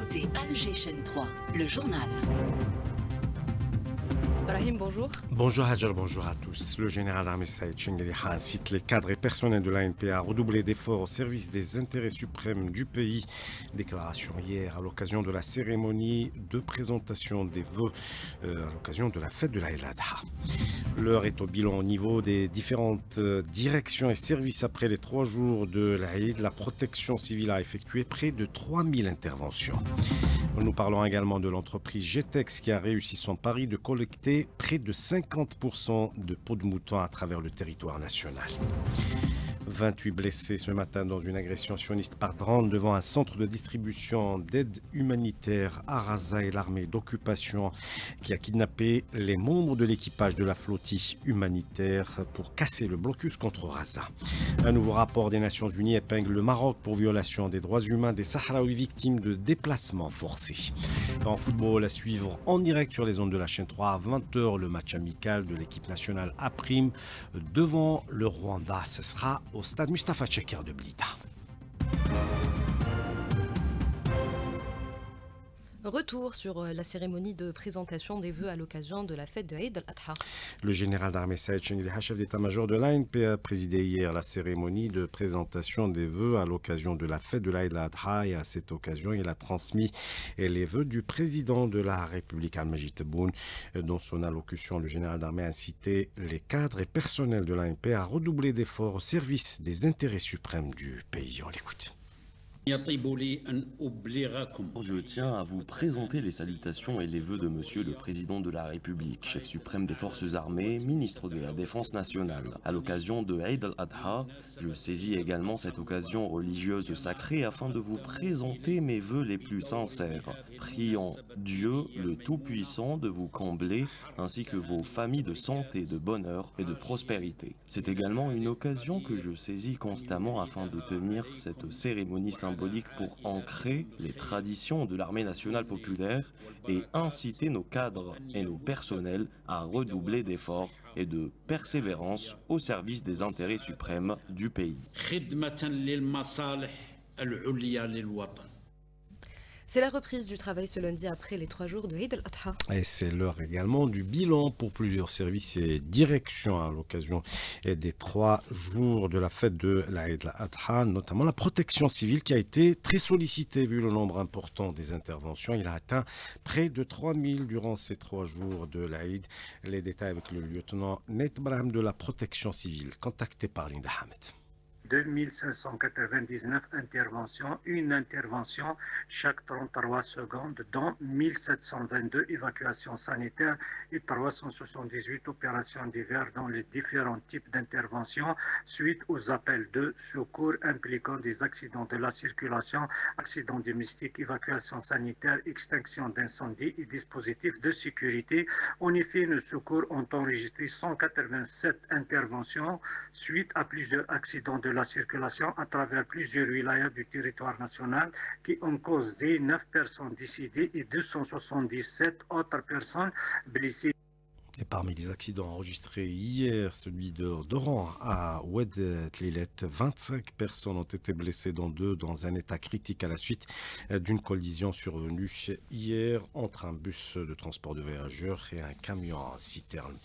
écoutez Alger Chaîne 3, le journal. Brahim, bonjour. Bonjour Hadjar, bonjour à tous. Le général d'armée Saïd Chengheliha incite les cadres et personnels de l'ANP à redoubler d'efforts au service des intérêts suprêmes du pays. Déclaration hier à l'occasion de la cérémonie de présentation des vœux à l'occasion de la fête de l'Aïd al-Adha. L'heure est au bilan au niveau des différentes directions et services après les 3 jours de l'Aïd. La protection civile a effectué près de 3000 interventions. Nous parlons également de l'entreprise GTEX qui a réussi son pari de collecter près de 50% de peaux de mouton à travers le territoire national. 28 blessés ce matin dans une agression sioniste par drone devant un centre de distribution d'aide humanitaire à Raza et l'armée d'occupation qui a kidnappé les membres de l'équipage de la flottille humanitaire pour casser le blocus contre Raza. Un nouveau rapport des Nations Unies épingle le Maroc pour violation des droits humains des Sahraouis victimes de déplacements forcés. En football, à suivre en direct sur les ondes de la chaîne 3 à 20h, le match amical de l'équipe nationale A' devant le Rwanda. Ce sera au stade Mustafa Tchekir de Blida. Retour sur la cérémonie de présentation des vœux à l'occasion de la fête de Eid al-Adha. Le général d'armée Saïd Chengheliha, chef d'état-major de l'ANP, a présidé hier la cérémonie de présentation des vœux à l'occasion de la fête de l'Eid al-Adha et à cette occasion, il a transmis les vœux du président de la République Al-Majid Tebboune. Dans son allocution, le général d'armée a incité les cadres et personnels de l'ANP à redoubler d'efforts au service des intérêts suprêmes du pays. On l'écoute. Je tiens à vous présenter les salutations et les vœux de Monsieur le Président de la République, chef suprême des Forces armées, ministre de la Défense nationale. À l'occasion de Eid al-Adha, je saisis également cette occasion religieuse sacrée afin de vous présenter mes vœux les plus sincères, priant Dieu le Tout-Puissant de vous combler ainsi que vos familles de santé, de bonheur et de prospérité. C'est également une occasion que je saisis constamment afin de tenir cette cérémonie symbolique pour ancrer les traditions de l'armée nationale populaire et inciter nos cadres et nos personnels à redoubler d'efforts et de persévérance au service des intérêts suprêmes du pays. C'est la reprise du travail ce lundi après les 3 jours de Eid al-Adha. Et c'est l'heure également du bilan pour plusieurs services et directions à l'occasion des 3 jours de la fête de l'Eid al-Adha, notamment la protection civile qui a été très sollicitée vu le nombre important des interventions. Il a atteint près de 3000 durant ces 3 jours de l'Eid. Les détails avec le lieutenant Nate Braham de la protection civile, contacté par Linda Hamed. 2599 interventions, une intervention chaque 33 secondes, dont 1722 évacuations sanitaires et 378 opérations diverses dans les différents types d'interventions suite aux appels de secours impliquant des accidents de la circulation, accidents domestiques, évacuations sanitaires, extinction d'incendies et dispositifs de sécurité. En effet, nos secours ont enregistré 187 interventions suite à plusieurs accidents de la circulation à travers plusieurs wilayas du territoire national qui ont causé 9 personnes décédées et 277 autres personnes blessées. Et parmi les accidents enregistrés hier, celui d'Oran à Oued Tlilet, 25 personnes ont été blessées, dont 2 dans un état critique à la suite d'une collision survenue hier entre un bus de transport de voyageurs et un camion à citerne.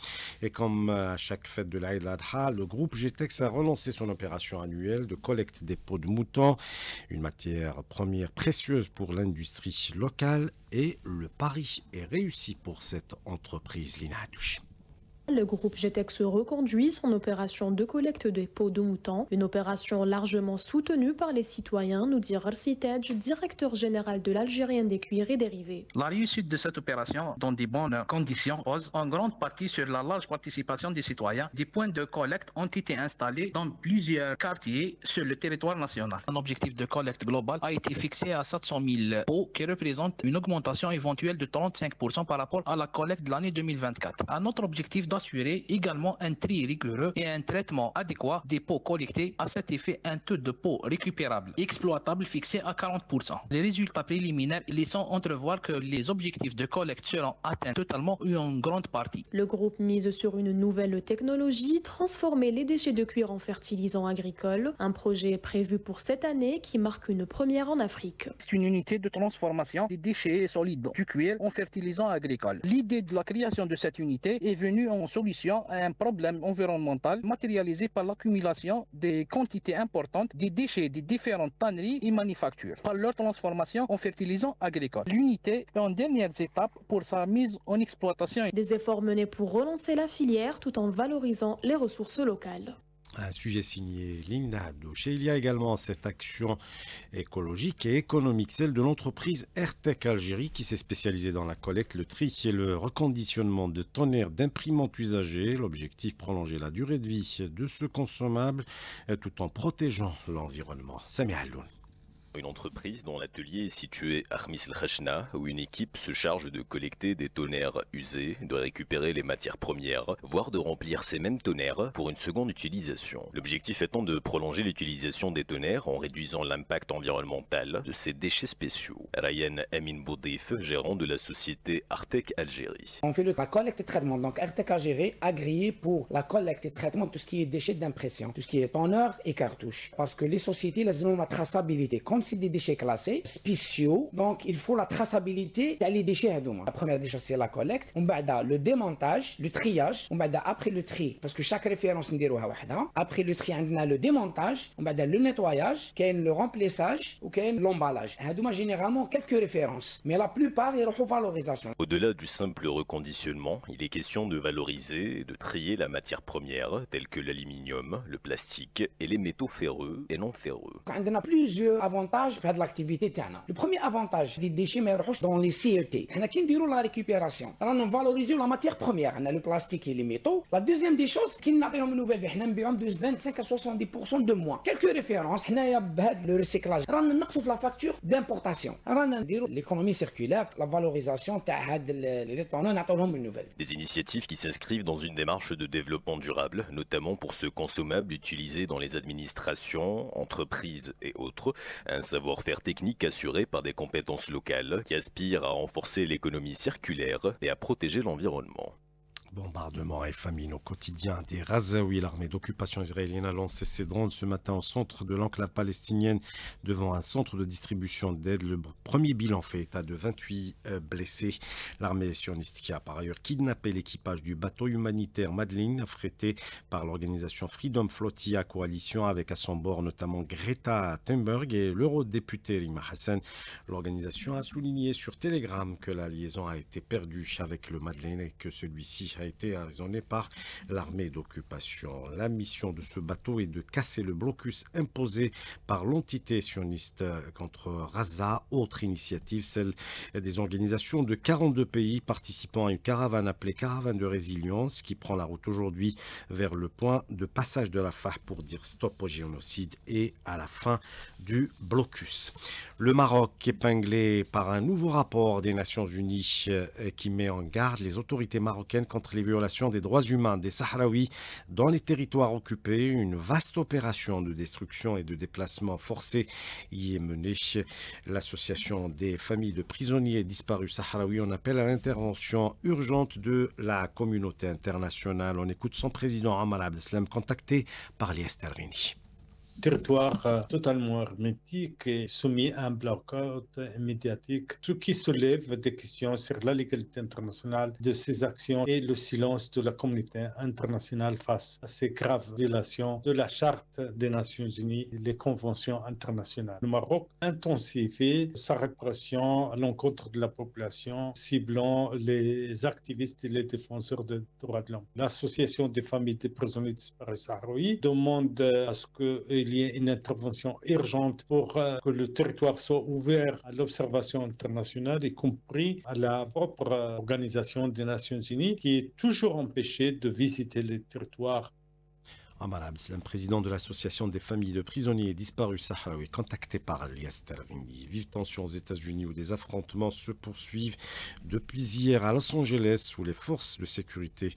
Et comme à chaque fête de l'Aïd al-Adha, le groupe GTEX a relancé son opération annuelle de collecte des peaux de mouton, une matière première précieuse pour l'industrie locale, et le pari est réussi pour cette entreprise. Lina Hadouchi. Le groupe GTEX reconduit son opération de collecte des peaux de mouton, une opération largement soutenue par les citoyens, nous dit Rarsi Tadj, directeur général de l'Algérien des cuirs et dérivés. La réussite de cette opération dans de bonnes conditions repose en grande partie sur la large participation des citoyens. Des points de collecte ont été installés dans plusieurs quartiers sur le territoire national. Un objectif de collecte global a été fixé à 700 000 pots, qui représente une augmentation éventuelle de 35% par rapport à la collecte de l'année 2024. Un autre objectif d'assurer également un tri rigoureux et un traitement adéquat des pots collectés. À cet effet, un taux de pots récupérables et exploitables fixé à 40%. Les résultats préliminaires laissant entrevoir que les objectifs de collecte seront atteints totalement ou en grande partie. Le groupe mise sur une nouvelle technologie, transformer les déchets de cuir en fertilisants agricoles, un projet prévu pour cette année qui marque une première en Afrique. C'est une unité de transformation des déchets solides du cuir en fertilisants agricoles. L'idée de la création de cette unité est venue en solution à un problème environnemental matérialisé par l'accumulation des quantités importantes des déchets des différentes tanneries et manufactures par leur transformation en fertilisants agricoles. L'unité est en dernière étape pour sa mise en exploitation. Des efforts menés pour relancer la filière tout en valorisant les ressources locales. Un sujet signé Linda Douche. Il y a également cette action écologique et économique, celle de l'entreprise Airtech Algérie qui s'est spécialisée dans la collecte, le tri et le reconditionnement de tonnerres d'imprimantes usagées. L'objectif, prolonger la durée de vie de ce consommable tout en protégeant l'environnement. Samia Alloun. Une entreprise dont l'atelier est situé à Khmis El Khachna, où une équipe se charge de collecter des tonnerres usés, de récupérer les matières premières, voire de remplir ces mêmes tonnerres pour une seconde utilisation. L'objectif étant de prolonger l'utilisation des tonnerres en réduisant l'impact environnemental de ces déchets spéciaux. Ryan Amin Boudif, gérant de la société Airtech Algérie. On fait la collecte et traitement, donc Airtech Algérie agréé pour la collecte et traitement de tout ce qui est déchets d'impression, tout ce qui est tonneurs et cartouches. Parce que les sociétés, elles ont la traçabilité. Comme c'est des déchets classés, spéciaux, donc il faut la traçabilité des déchets à La première des choses, c'est la collecte, on va le démontage, le triage, on va après le tri, parce que chaque référence après le tri, on a le démontage, on va le nettoyage, le remplissage ou l'emballage. Généralement quelques références, mais la plupart ils ont valorisation. Au-delà du simple reconditionnement, il est question de valoriser et de trier la matière première, telle que l'aluminium, le plastique et les métaux ferreux et non ferreux. On a plusieurs avantages في هذه l'activité تاعنا. Le premier avantage des déchets ما يروحوش dans les CET. حنا كي نديروا la récupération, رانا نفالوريزيو la matière première, on a le plastique et les métaux. La deuxième des choses كي نعطيهم une nouvelle vie, حنا نبيعهم de 25 à 70% de moins. Quelques références, حنايا بهذا le recyclage, رانا نقصوا في la facture d'importation. رانا نديروا l'économie circulaire, la valorisation تاع هاد les tonneaux نعطيوهم une nouvelle. Des initiatives qui s'inscrivent dans une démarche de développement durable, notamment pour ce consommable utilisé dans les administrations, entreprises et autres. Un savoir-faire technique assuré par des compétences locales qui aspirent à renforcer l'économie circulaire et à protéger l'environnement. Bombardements et famine au quotidien des Razaouis. L'armée d'occupation israélienne a lancé ses drones ce matin au centre de l'enclave palestinienne devant un centre de distribution d'aide. Le premier bilan fait état de 28 blessés. L'armée sioniste qui a par ailleurs kidnappé l'équipage du bateau humanitaire Madeleine affrété par l'organisation Freedom Flotilla Coalition avec à son bord notamment Greta Thunberg et l'eurodéputé Rima Hassan. L'organisation a souligné sur Telegram que la liaison a été perdue avec le Madeleine et que celui-ci a été arraisonné par l'armée d'occupation. La mission de ce bateau est de casser le blocus imposé par l'entité sioniste contre Gaza. Autre initiative, celle des organisations de 42 pays participant à une caravane appelée Caravane de résilience qui prend la route aujourd'hui vers le point de passage de Rafah pour dire stop au génocide et à la fin du blocus. Le Maroc épinglé par un nouveau rapport des Nations Unies qui met en garde les autorités marocaines contre les violations des droits humains des Sahraouis dans les territoires occupés. Une vaste opération de destruction et de déplacement forcé y est menée. L'association des familles de prisonniers disparus sahraouis en appelle à l'intervention urgente de la communauté internationale. On écoute son président Amar Abdeslam contacté par Lies Terrini. Territoire totalement hermétique et soumis à un blackout médiatique, ce qui soulève des questions sur la légalité internationale de ces actions et le silence de la communauté internationale face à ces graves violations de la Charte des Nations Unies et les conventions internationales. Le Maroc intensifie sa répression à l'encontre de la population, ciblant les activistes et les défenseurs des droits de l'homme. L'Association des familles des prisonniers disparus sahraouis demande à ce qu'il y ait une intervention urgente pour que le territoire soit ouvert à l'observation internationale, y compris à la propre organisation des Nations Unies, qui est toujours empêchée de visiter les territoires. Omar Abdeslam, président de l'association des familles de prisonniers disparus sahraouis, contacté par Elias Tervini. Vive tension aux États-Unis où des affrontements se poursuivent depuis hier à Los Angeles où les forces de sécurité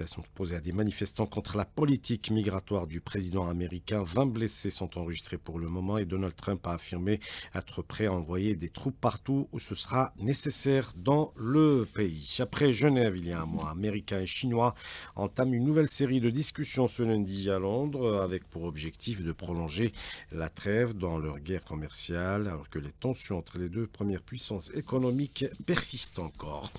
sont opposées à des manifestants contre la politique migratoire du président américain. 20 blessés sont enregistrés pour le moment et Donald Trump a affirmé être prêt à envoyer des troupes partout où ce sera nécessaire dans le pays. Après Genève, il y a un mois, Américains et Chinois entament une nouvelle série de discussions ce lundi à Londres avec pour objectif de prolonger la trêve dans leur guerre commerciale alors que les tensions entre les deux premières puissances économiques persistent encore.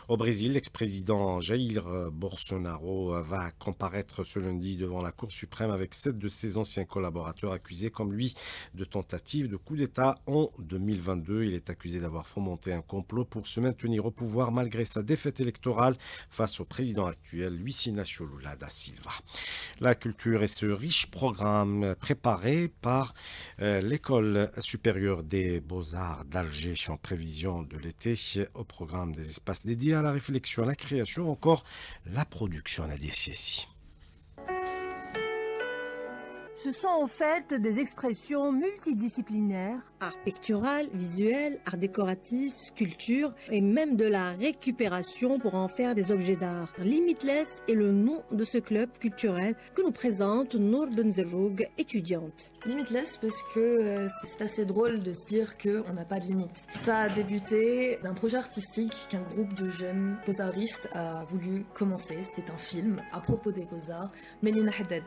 Au Brésil, l'ex-président Jair Bolsonaro va comparaître ce lundi devant la Cour suprême avec 7 de ses anciens collaborateurs accusés comme lui de tentative de coup d'État en 2022. Il est accusé d'avoir fomenté un complot pour se maintenir au pouvoir malgré sa défaite électorale face au président actuel Luiz Inácio Lula da Silva. La culture et ce riche programme préparé par l'École supérieure des beaux-arts d'Alger en prévision de l'été au programme des espaces dédiés à la réflexion, à la création, encore la production à DCSI. Ce sont en fait des expressions multidisciplinaires, art pictural, visuel, art décoratif, sculpture et même de la récupération pour en faire des objets d'art. Limitless est le nom de ce club culturel que nous présente Nour Benzeroug, étudiante. Limitless parce que c'est assez drôle de se dire qu'on n'a pas de limite. Ça a débuté d'un projet artistique qu'un groupe de jeunes beaux-artistes a voulu commencer. C'était un film à propos des beaux-arts. Mélina Haddad,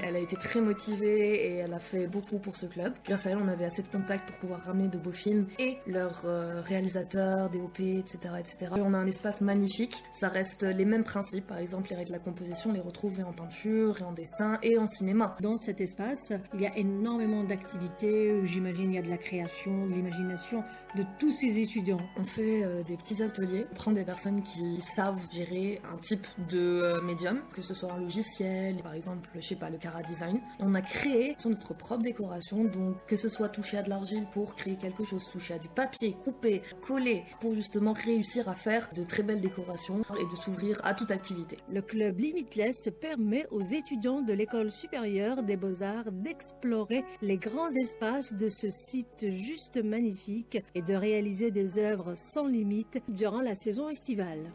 elle a été très motivée et elle a fait beaucoup pour ce club. Grâce à elle, on avait assez de contacts pour pouvoir ramener de beaux films et leurs réalisateurs, DOP, etc., etc. Et on a un espace magnifique. Ça reste les mêmes principes. Par exemple, les règles de la composition, on les retrouve en peinture, et en dessin et en cinéma. Dans cet espace, il y a énormément d'activités où j'imagine il y a de la création, de l'imagination de tous ces étudiants. On fait des petits ateliers. On prend des personnes qui savent gérer un type de médium, que ce soit un logiciel, par exemple, je sais pas, le Cara Design. Et on a créé notre propre décoration, donc que ce soit toucher à de l'argile pour créer quelque chose, toucher à du papier, couper, coller, pour justement réussir à faire de très belles décorations et de s'ouvrir à toute activité. Le club Limitless permet aux étudiants de l'École supérieure des beaux-arts d'explorer les grands espaces de ce site juste magnifique et de réaliser des œuvres sans limite durant la saison estivale.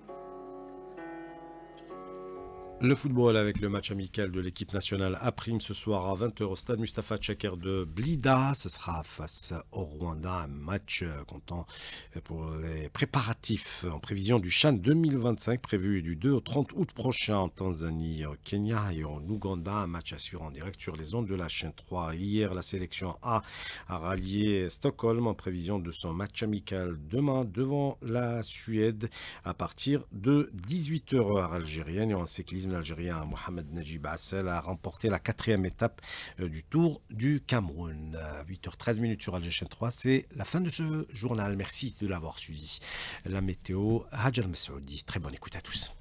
Le football avec le match amical de l'équipe nationale à Prime ce soir à 20h au stade Mustapha Tchaker de Blida. Ce sera face au Rwanda, un match comptant pour les préparatifs en prévision du CHAN 2025 prévu du 2 au 30 août prochain en Tanzanie, au Kenya et en Ouganda. Un match à suivre en direct sur les ondes de la chaîne 3. Hier, la sélection A a rallié Stockholm en prévision de son match amical demain devant la Suède à partir de 18h heure algérienne. Et en cyclisme, l'Algérien Mohamed Najib Assel a remporté la 4e étape du Tour du Cameroun. 8h13 sur Alger 3, c'est la fin de ce journal. Merci de l'avoir suivi. La météo, Hadjar Messoudi. Très bonne écoute à tous.